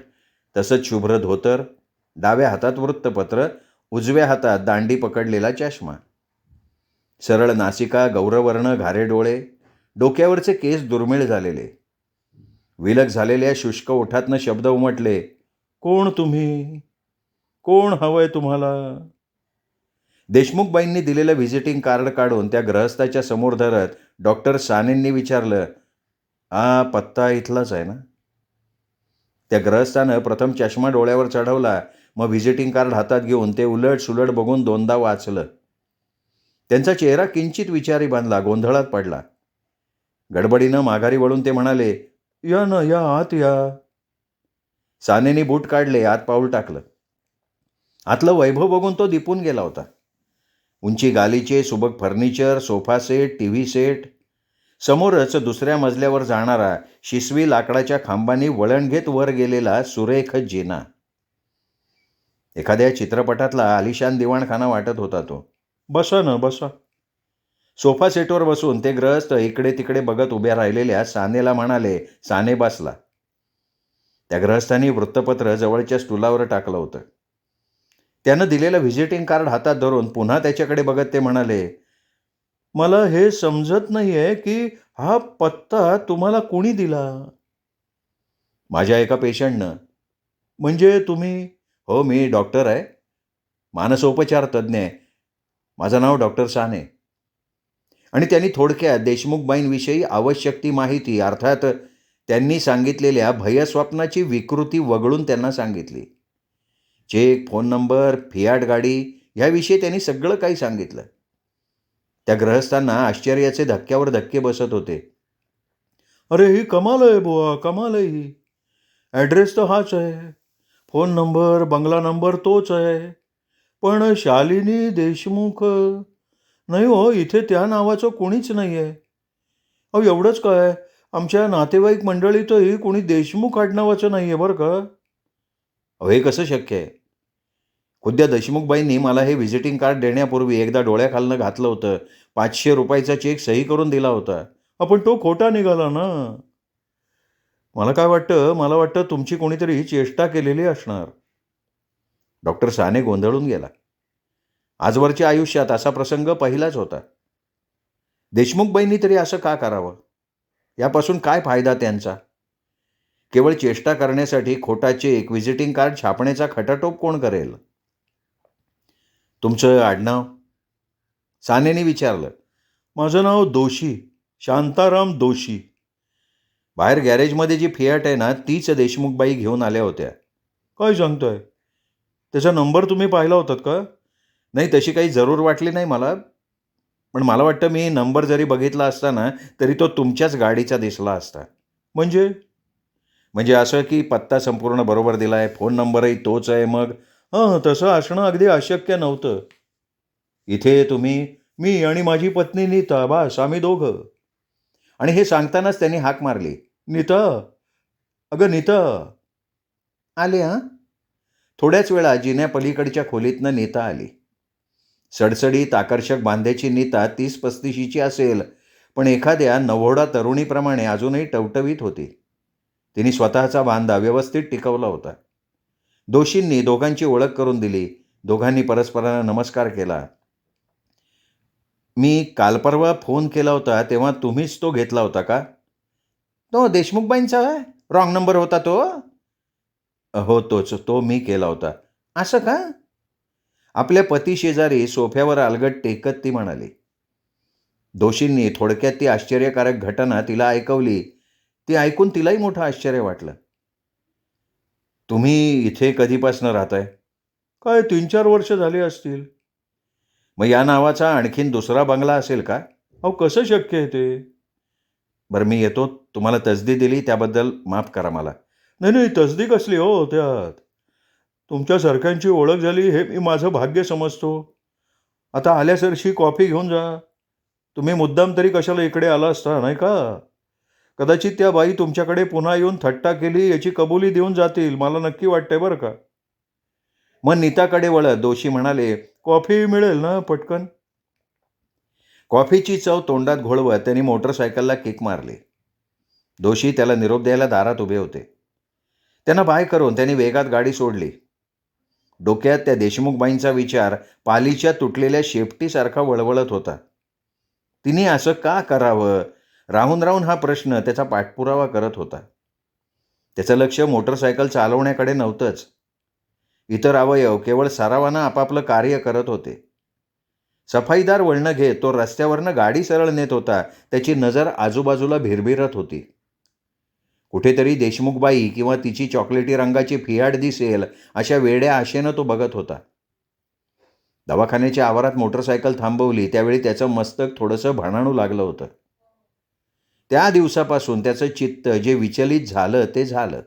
तसंच शुभ्र धोतर, डाव्या हातात वृत्तपत्र, उजव्या हातात दांडी पकडलेला चष्मा. सरळ नासिका, गौरवर्ण, घारे डोळे, डोक्यावरचे केस दुर्मिळ झालेले. विलग झालेल्या शुष्क ओठातनं शब्द उमटले, कोण तुम्ही? कोण हवंय तुम्हाला? देशमुखबाईंनी दिलेलं व्हिजिटिंग कार्ड काढून त्या गृहस्थाच्या समोर धरत डॉक्टर सानेंनी विचारलं, पत्ता इथलाच आहे ना? त्या गृहस्थानं प्रथम चष्मा डोळ्यावर चढवला, मग व्हिजिटिंग कार्ड हातात घेऊन ते उलट सुलट बघून दोनदा वाचलं. त्यांचा चेहरा किंचित विचारी बांधला, गोंधळात पडला. गडबडीनं माघारी वळून ते म्हणाले, या ना, या आत या. सानेनी बूट काढले, आत पाऊल टाकलं. आतलं वैभव बघून तो दिपून गेला होता. उंची गालीचे, सुबक furniture, sofa set, T V set. समोरच दुसऱ्या मजल्यावर जाणारा शिसवी लाकडाच्या खांबांनी वळण घेत वर गेलेला सुरेख जिना. एखाद्या चित्रपटातला आलिशान दिवाणखाना वाटत होता तो. बसा ना, बसा. सोफा सेटवर बसून ते ग्रहस्थ इकडे तिकडे बघत उभ्या राहिलेल्या सानेला म्हणाले. साने बसला. त्या ग्रहस्थांनी वृत्तपत्र जवळच्या स्टुलावर टाकलं होतं. त्यानं दिलेलं व्हिजिटिंग कार्ड हातात धरून पुन्हा त्याच्याकडे बघत ते म्हणाले, मला हे समजत नाहीये की हा पत्ता तुम्हाला कोणी दिला? माझ्या एका पेशंटनं. म्हणजे तुम्ही? हो, मी डॉक्टर आहे, मानसोपचार तज्ज्ञ आहे. माझं नाव डॉक्टर साने. आणि त्यांनी थोडक्यात देशमुखबाईंविषयी आवश्यक ती माहिती, अर्थात त्यांनी सांगितलेल्या भयस्वप्नाची विकृती वगळून त्यांना सांगितली. चेक, फोन नंबर, फियाट गाडी ह्याविषयी त्यांनी सगळं काही सांगितलं. त्या ग्रहस्थांना आश्चर्याचे धक्क्यावर धक्के बसत होते. अरे ही कमाल आहे बुवा, कमाल आहे ही. ॲड्रेस तर हाच आहे, फोन नंबर, बंगला नंबर तोच आहे, पण शालिनी देशमुख नाही हो, इथे त्या नावाचं कोणीच नाही आहे. अहो एवढंच काय, आमच्या नातेवाईक मंडळीतही कोणी देशमुख आडनावाचं नाही आहे बरं का. अहो हे कसं शक्य आहे? खुद्द देशमुखबाईंनी मला हे व्हिजिटिंग कार्ड देण्यापूर्वी एकदा डोळ्याखालनं घातलं होतं. 500 रुपयाचा चेक सही करून दिला होता. आपण तो खोटा निघाला ना. मला वाटतं तुमची कोणीतरी चेष्टा केलेली असणार. डॉक्टर साने गोंधळून गेला. आजवरच्या आयुष्यात असा प्रसंग पहिलाच होता. देशमुखबाईंनी तरी असं का करावं? यापासून काय फायदा त्यांचा? केवळ चेष्टा करण्यासाठी खोटा चेक, व्हिजिटिंग कार्ड छापण्याचा खटाटोप कोण करेल? तुमचं आडनाव? सानेनी विचारलं. माझं नाव दोशी, शांताराम दोशी. बाहेर गॅरेजमध्ये जी फियाट आहे ना, तीच देशमुखबाई घेऊन आल्या होत्या. काय सांगताय? त्याचा नंबर तुम्ही पाहिला होतात का? नाही, तशी काही जरूर वाटली नाही मला, पण मला वाटतं मी नंबर जरी बघितला असता ना, तरी तो तुमच्याच गाडीचा दिसला असता. म्हणजे असं की पत्ता संपूर्ण बरोबर दिला आहे, फोन नंबरही तोच आहे. मग तसं असणं अगदी अशक्य नव्हतं. इथे तुम्ही, मी आणि माझी पत्नी नीता, बस आम्ही दोघं. आणि हे सांगतानाच त्यांनी हाक मारली, नीता, अगं नीता. आले. थोड्याच वेळा जिन्या पलीकडच्या खोलीतनं नीता आली. सडसडीत आकर्षक बांध्याची नीता 30-35ची असेल, पण एखाद्या नवोढा तरुणीप्रमाणे अजूनही टवटवीत होती. तिने स्वतःचा बांधा व्यवस्थित टिकवला होता. दोषींनी दोघांची ओळख करून दिली. दोघांनी परस्परांना नमस्कार केला. मी काल परवा फोन केला होता तेव्हा तुम्हीच तो घेतला होता का? तो देशमुखबाईंचा रॉंग नंबर होता तो? हो तोच, तो मी केला होता. असं का? आपल्या पती शेजारी सोफ्यावर अलगद टेकत ती म्हणाली. दोषींनी थोडक्यात ती आश्चर्यकारक घटना तिला ऐकवली. ती ऐकून तिलाही मोठं आश्चर्य वाटलं. तुम्ही इथे कधीपासून राहताय? काय 3-4 वर्ष झाली असतील. मग या नावाचा आणखीन दुसरा बंगला असेल का? अहो कसं शक्य आहे ते? बरं मी येतो. तुम्हाला तसदी दिली त्याबद्दल माफ करा मला. नाही नाही, तसदी कसली हो त्यात. तुमच्यासारख्यांची ओळख झाली हे मी माझं भाग्य समजतो. आता आल्यासरशी कॉफी घेऊन जा. तुम्ही मुद्दाम तरी कशाला इकडे आला असता नाही का? कदाचित त्या बाई तुमच्याकडे पुन्हा येऊन थट्टा केली याची कबुली देऊन जातील, मला नक्की वाटतंय बरं का. मग नीताकडे वळत दोषी म्हणाले, कॉफी मिळेल ना पटकन? कॉफीची चव तोंडात घोळवत त्यांनी मोटरसायकलला किक मारली. दोषी त्याला निरोप द्यायला दारात उभे होते. त्यांना बाय करून त्यांनी वेगात गाडी सोडली. डोक्यात त्या देशमुखबाईंचा विचार पालीच्या तुटलेल्या शेपटीसारखा वळवळत होता. तिने असं का करावं? राहून राहून हा प्रश्न त्याचा पाठपुरावा करत होता. त्याचं लक्ष मोटरसायकल चालवण्याकडे नव्हतंच. इतर अवयव केवळ सरावानं आपापलं कार्य करत होते. सफाईदार वळणं घेत तो रस्त्यावरनं गाडी सरळ नेत होता. त्याची नजर आजूबाजूला भिरभिरत होती. कुठेतरी देशमुखबाई किंवा तिची चॉकलेटी रंगाची फियाट दिसेल अशा वेड्या आशेनं तो बघत होता. दवाखान्याच्या आवारात मोटरसायकल थांबवली त्यावेळी त्याचं मस्तक थोडंसं भाणाणू लागलं होतं. त्या दिवसापासून त्याचं चित्त जे विचलित झालं ते झालं.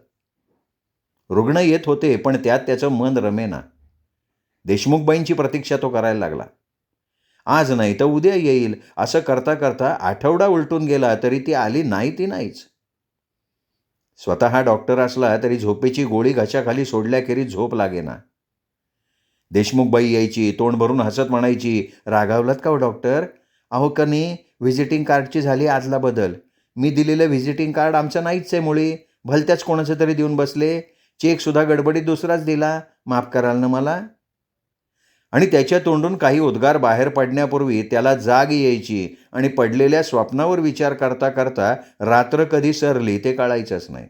रुग्ण येत होते पण त्यात त्याचं मन रमेना. देशमुखबाईंची प्रतीक्षा तो करायला लागला. आज नाही तर उद्या येईल असं करता करता आठवडा उलटून गेला तरी ती आली नाही ती नाहीच. स्वतः डॉक्टर असला तरी झोपेची गोळी घशाखाली सोडल्याखेरीज झोप लागेना. देशमुखबाई यायची, तोंड भरून हसत म्हणायची, रागावलात का हो डॉक्टर? अहो कनी व्हिजिटिंग कार्डची झाली आजला बदल. मी दिलेलं व्हिजिटिंग कार्ड आमचं नाहीच आहे मुळी. भलत्याच कोणाचं तरी देऊन बसले. चेकसुद्धा गडबडीत दुसराच दिला. माफ कराल ना मला? आणि त्याच्या तोंडून काही उद्गार बाहेर पडण्यापूर्वी त्याला जाग यायची आणि पडलेल्या स्वप्नावर विचार करता करता रात्र कधी सरली ते कळायचंच नाही.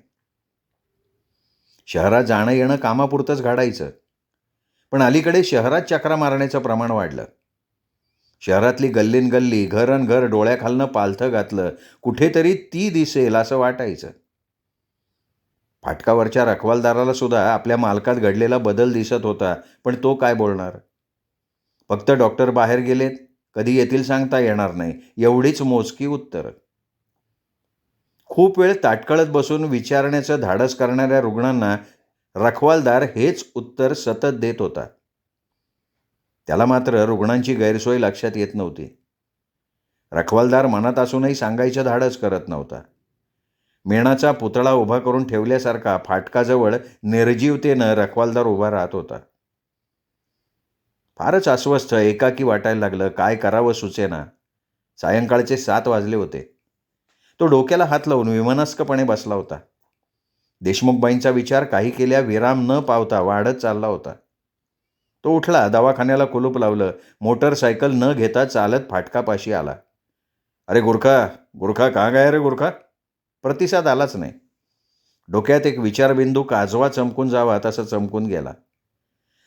शहरात जाणं येणं कामापुरतंच घडायचं. पण अलीकडे शहरात चक्रा मारण्याचं प्रमाण वाढलं. शहरातली गल्लीन गल्ली, घरन घर डोळ्याखालनं पालथं घातलं. कुठेतरी ती दिसेल असं वाटायचं. फाटकावरच्या रखवालदाराला सुद्धा आपल्या मालकात घडलेला बदल दिसत होता, पण तो काय बोलणार? फक्त डॉक्टर बाहेर गेलेत, कधी येतील सांगता येणार नाही, एवढीच मोजकी उत्तरं. खूप वेळ ताटकळत बसून विचारण्याचं धाडस करणाऱ्या रुग्णांना रखवालदार हेच उत्तर सतत देत होता. त्याला मात्र रुग्णांची गैरसोय लक्षात येत नव्हती. रखवालदार मनात असूनही सांगायचं धाडस करत नव्हता. मेणाचा पुतळा उभा करून ठेवल्यासारखा फाटकाजवळ निर्जीवतेनं रखवालदार उभा राहत होता. फारच अस्वस्थ, एकाकी वाटायला लागलं. काय करावं सुचेना. सायंकाळचे 7 वाजले होते. तो डोक्याला हात लावून विमनस्कपणे बसला होता. देशमुखबाईंचा विचार काही केल्या विराम न पावता वाढत चालला होता. तो उठला, दवाखान्याला कुलूप लावलं, मोटरसायकल न घेता चालत फाटकापाशी आला. अरे गुरखा, गुरखा कहाँ गया रे गुरखा? प्रतिसाद आलाच नाही. डोक्यात एक विचारबिंदू काजवा चमकून जावा तसा चमकून गेला.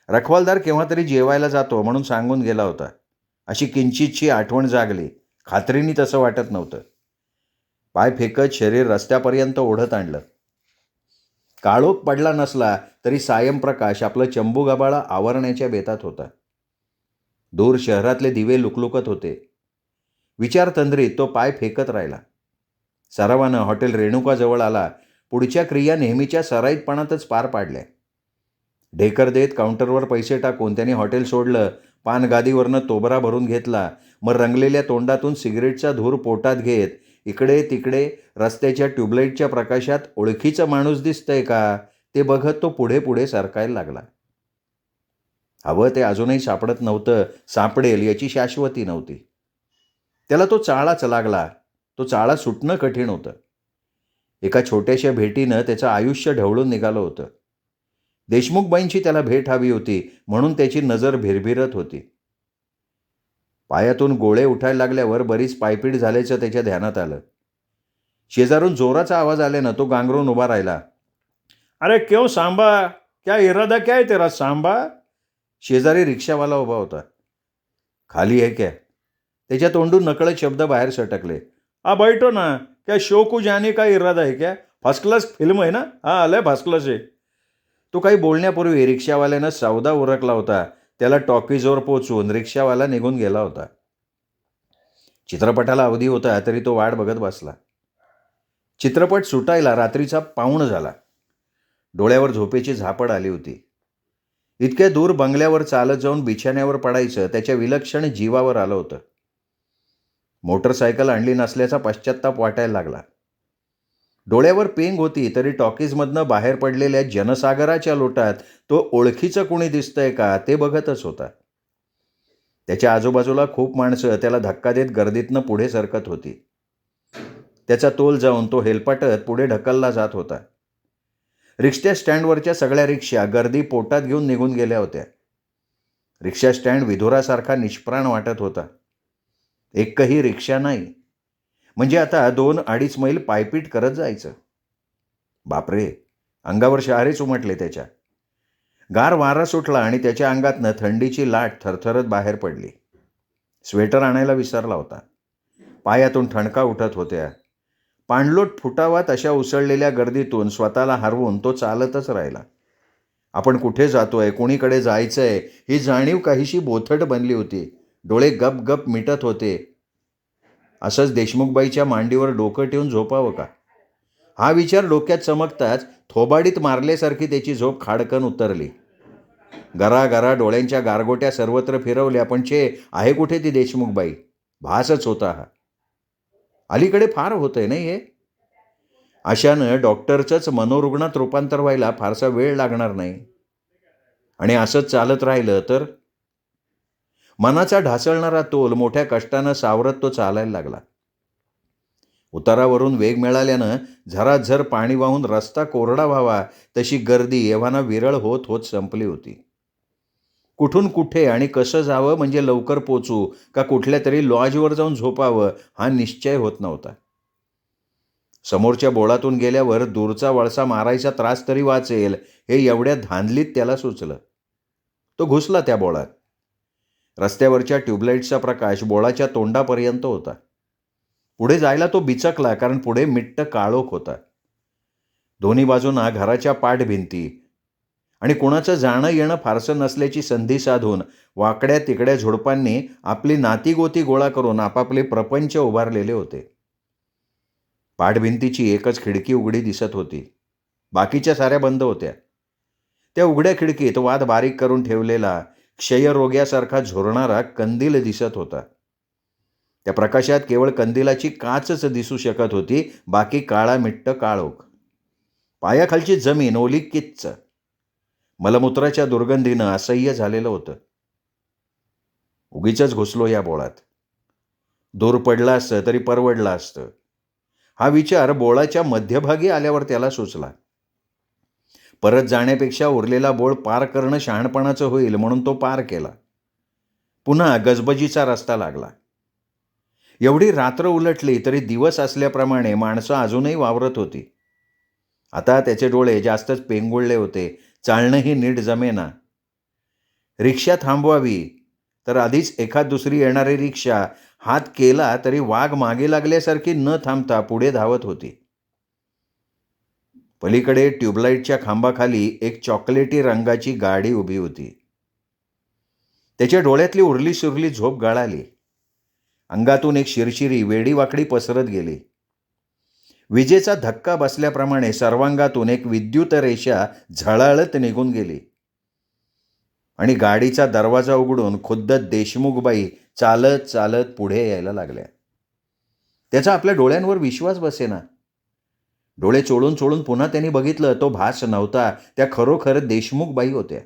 रखवालदार केव्हा तरी जेवायला जातो म्हणून सांगून गेला होता. अशी किंचितची आठवण जागली. खात्रीने तसं वाटत नव्हतं. पाय फेकत शरीर रस्त्यापर्यंत ओढत आणलं. काळोख पडला नसला तरी सायंप्रकाश आपलं चंबूगबाळा आवरण्याच्या बेतात होता. दूर शहरातले दिवे लुकलुकत होते. विचारतंद्रीत तो पाय फेकत राहिला. सरावानं हॉटेल रेणुकाजवळ आला. पुढच्या क्रिया नेहमीच्या सराईतपणातच पार पाडल्या. ढेकर देत काउंटरवर पैसे टाकून त्यांनी हॉटेल सोडलं. पानगादीवरनं तोबरा भरून घेतला. मग रंगलेल्या तोंडातून सिगरेटचा धूर पोटात घेत इकडे तिकडे रस्त्याच्या ट्यूबलाईटच्या प्रकाशात ओळखीचा माणूस दिसतंय का ते बघत तो पुढे पुढे सरकायला लागला. हवं ते अजूनही सापडत नव्हतं, सापडेल याची शाश्वती नव्हती. त्याला तो चाळाच लागला. तो चाळा सुटणं कठीण होतं. एका छोट्याशा भेटीनं त्याचं आयुष्य ढवळून निघालं होतं. देशमुखबाईंची त्याला भेट हवी होती म्हणून त्याची नजर भिरभिरत होती. पायातून गोळे उठायला लागल्यावर बरीच पायपीट झाल्याचं त्याच्या ध्यानात आलं. शेजारून जोराचा आवाज आल्यानं तो गांगरून उभा राहिला. अरे क्यों सांबा, क्या इरादा क्या है तेरा सांबा? शेजारी रिक्षावाला उभा होता. खाली है क्या? त्याच्या तोंडून नकळत शब्द बाहेर सटकले. बैठो ना, क्या शो को जाने का इरादा है क्या? फर्स्ट क्लास फिल्म आहे ना? लय फर्स्ट क्लास आहे. तो काही बोलण्यापूर्वी रिक्षावाल्यानं सौदा उरकला होता. त्याला टॉकीजवर पोचून रिक्षावाला निघून गेला होता. चित्रपटाला अवधी होता तरी तो वाट बघत बसला. चित्रपट सुटायला रात्रीचा पाऊण झाला. डोळ्यावर झोपेची झापड आली होती. इतक्या दूर बंगल्यावर चालत जाऊन बिछाण्यावर पडायचं त्याच्या विलक्षण जीवावर आलं होतं. मोटरसायकल आणली नसल्याचा पश्चात्ताप वाटायला लागला. डोळ्यावर पेंग होती तरी टॉकीजमधनं बाहेर पडलेल्या जनसागराच्या लोटात तो ओळखीचं कोणी दिसतंय का ते बघतच होता. त्याच्या आजूबाजूला खूप माणसं त्याला धक्का देत गर्दीतनं पुढे सरकत होती. त्याचा तोल जाऊन तो हेलपाटत पुढे ढकलला जात होता. रिक्षा स्टँडवरच्या सगळ्या रिक्षा गर्दी पोटात घेऊन निघून गेल्या होत्या. रिक्षा स्टँड विधुरासारखा निष्प्राण वाटत होता. एकही रिक्षा नाही. म्हणजे आता 2-2.5 मैल पायपीट करत जायचं. बापरे, अंगावर शहारेच उमटले त्याच्या. गार वारा सुटला आणि त्याच्या अंगातनं थंडीची लाट थरथरत बाहेर पडली. स्वेटर आणायला विसरला होता. पायातून ठणका उठत होत्या. पाणलोट फुटावात अशा उसळलेल्या गर्दीतून स्वतःला हरवून तो चालतच राहिला. आपण कुठे जातोय, कोणीकडे जायचंय ही जाणीव काहीशी बोथट बनली होती. डोळे गप गप मिटत होते. असंच देशमुखबाईच्या मांडीवर डोकं ठेवून झोपावं का? हा विचार डोक्यात चमकताच थोबाडीत मारल्यासारखी त्याची झोप खाडकन उतरली. गरागरा डोळ्यांच्या गारगोट्या सर्वत्र फिरवल्या, पण आहे कुठे ती देशमुखबाई? भासच होता हा. अलीकडे फार होतंय नाही हे. अशानं डॉक्टरचंच मनोरुग्णात रूपांतर व्हायला फारसा वेळ लागणार नाही. आणि असंच चालत राहिलं तर मनाचा ढासळणारा तोल मोठ्या कष्टानं सावरत तो चालायला लागला. उतारावरून वेग मिळाल्यानं झराझर पाणी वाहून रस्ता कोरडा व्हावा तशी गर्दी एव्हाना विरळ होत होत संपली होती. कुठून कुठे आणि कसं जावं म्हणजे लवकर पोचू का कुठल्या तरी लॉजवर जाऊन झोपावं हा निश्चय होत नव्हता. समोरच्या बोळातून गेल्यावर दूरचा वळसा मारायचा त्रास तरी वाचेल हे एवढ्या धांदलीत त्याला सुचलं. तो घुसला त्या बोळात. रस्त्यावरच्या ट्यूबलाईटचा प्रकाश बोळाच्या तोंडापर्यंत होता. पुढे जायला तो बिचकला कारण पुढे मिट्ट काळोख होता. दोन्ही बाजूंना घराच्या पाठभिंती आणि कुणाचं जाणं येणं फारसं नसल्याची संधी साधून वाकड्या तिकड्या झुडपांनी आपली नातीगोती गोळा करून आपापले प्रपंच उभारलेले होते. पाठभिंतीची एकच खिडकी उघडी दिसत होती. बाकीच्या साऱ्या बंद होत्या. त्या उघड्या खिडकीत वाद बारीक करून ठेवलेला क्षयरोग्यासारखा झुरणारा कंदील दिसत होता. त्या प्रकाशात केवळ कंदिलाची काचच दिसू शकत होती. बाकी काळा मिट्ट काळोख. पायाखालची जमीन ओली किच्च. मलमूत्राच्या दुर्गंधीनं असह्य झालेलं होतं. उगीचच घुसलो या बोळात. दूर पडला असतं तरी परवडलं असतं. हा विचार बोळाच्या मध्यभागी आल्यावर त्याला सुचला. परत जाण्यापेक्षा उरलेला बोळ पार करणं शहाणपणाचं होईल म्हणून तो पार केला. पुन्हा गजबजीचा रस्ता लागला. एवढी रात्र उलटली तरी दिवस असल्याप्रमाणे माणसं अजूनही वावरत होती. आता त्याचे डोळे जास्तच पेंगुळले होते. चालणंही नीट जमेना. रिक्षा थांबवावी तर आधीच एखाद दुसरी येणारी रिक्षा हात केला तरी वाघ मागे लागल्यासारखी न थांबता पुढे धावत होती. पलीकडे ट्यूबलाईटच्या खांबाखाली एक चॉकलेटी रंगाची गाडी उभी होती. त्याच्या डोळ्यातली उरली सुरली झोप गळाली. अंगातून एक शिरशिरी वेडीवाकडी पसरत गेली. विजेचा धक्का बसल्याप्रमाणे सर्वांगातून एक विद्युत रेषा झळाळत निघून गेली आणि गाडीचा दरवाजा उघडून खुद्द देशमुखबाई चालत चालत पुढे यायला लागल्या. त्याचा आपल्या डोळ्यांवर विश्वास बसेना. डोळे चोळून चोळून पुन्हा त्यांनी बघितलं. तो भास नव्हता. त्या खरोखर देशमुखबाई होत्या.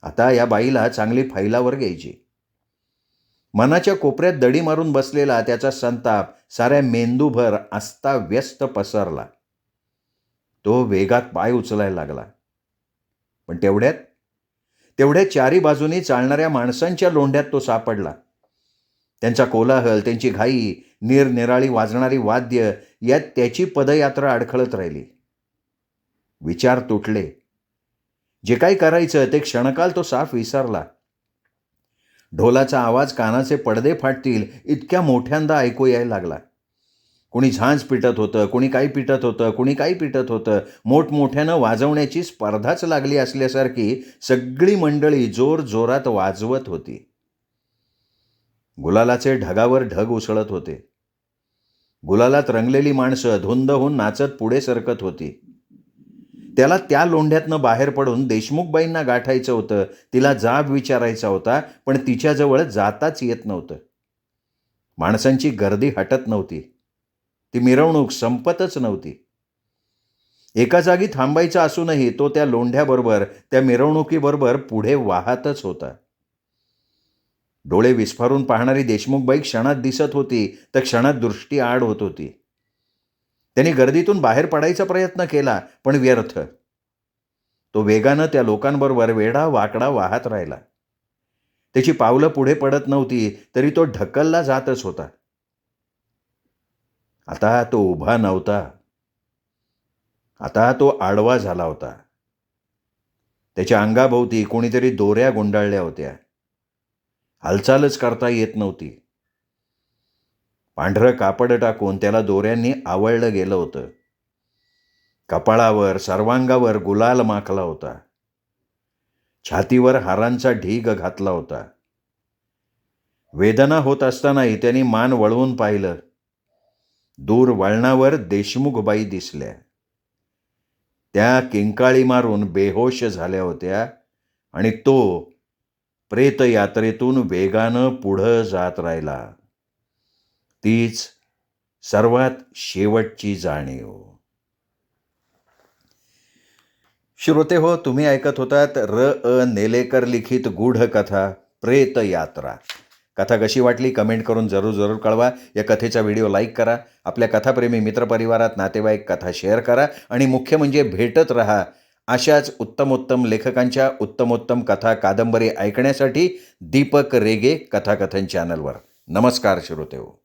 आता या बाईला चांगली फैलावर घ्यायची. मनाच्या कोपऱ्यात दडी मारून बसलेला त्याचा संताप साऱ्या मेंदूभर अस्ताव्यस्त पसरला. तो वेगात पाय उचलायला लागला. पण तेवढ्यात चारी बाजूनी चालणाऱ्या माणसांच्या लोंढ्यात तो सापडला. त्यांचा कोलाहल, त्यांची घाई, निरनिराळी वाजणारी वाद्य यात त्याची पदयात्रा अडखळत राहिली. विचार तुटले. जे काही करायचं ते क्षणकाल तो साफ विसरला. ढोलाचा आवाज कानाचे पडदे फाटतील इतक्या मोठ्यांदा ऐकू यायला लागला. कुणी झांज पिटत होतं, कुणी काही पिटत होतं, कुणी काही पिटत होतं. मोठमोठ्यानं वाजवण्याची स्पर्धाच लागली असल्यासारखी सगळी मंडळी जोरजोरात वाजवत होती. गुलालाचे ढगावर ढग उसळत होते. गुलालात रंगलेली माणसं धुंद होऊन नाचत पुढे सरकत होती. त्याला त्या लोंढ्यातनं बाहेर पडून देशमुखबाईंना गाठायचं होतं. तिला जाब विचारायचा होता, पण तिच्याजवळ जाताच येत नव्हतं. माणसांची गर्दी हटत नव्हती. ती मिरवणूक संपतच नव्हती. एका जागी थांबायचा असूनही तो त्या लोंढ्याबरोबर, त्या मिरवणुकीबरोबर पुढे वाहतच होता. डोळे विस्फारून पाहणारी देशमुखबाई क्षणात दिसत होती, तर क्षणात दृष्टी आड होत होती. त्यांनी गर्दीतून बाहेर पडायचा प्रयत्न केला, पण व्यर्थ. तो वेगानं त्या लोकांबरोबर वेडा वाकडा वाहत राहिला. त्याची पावलं पुढे पडत नव्हती, तरी तो ढकलला जातच होता. आता तो उभा नव्हता. आता तो आडवा झाला होता. त्याच्या अंगाभोवती कोणीतरी दोऱ्या गुंडाळल्या होत्या. हालचालच करता येत नव्हती. पांढरं कापड टाकून त्याला दोऱ्यांनी आवळलं गेलं होतं. कपाळावर, सर्वांगावर गुलाल माखला होता. छातीवर हारांचा ढीग घातला होता. वेदना होत असतानाही त्यांनी मान वळवून पाहिलं. दूर वळणावर देशमुखबाई दिसल्या. त्या किंकाळी मारून बेहोश झाल्या होत्या आणि तो प्रेतयात्रेतून वेगानं पुढं जात राहिला. तीच सर्वात शेवटची जाणीव. श्रोते हो, तुम्ही ऐकत होतात नेलेकर लिखित गूढ कथा प्रेतयात्रा. कथा कशी वाटली कमेंट करून जरूर कळवा. या कथेचा व्हिडिओ लाईक करा. आपल्या कथाप्रेमी मित्रपरिवारात, नातेवाईक कथा शेअर करा आणि मुख्य म्हणजे भेटत रहा. अशाच उत्तमोत्तम लेखकांच्या उत्तमोत्तम कथा कादंबरी ऐकण्यासाठी दीपक रेगे कथाकथन चॅनलवर. नमस्कार श्रोते हो.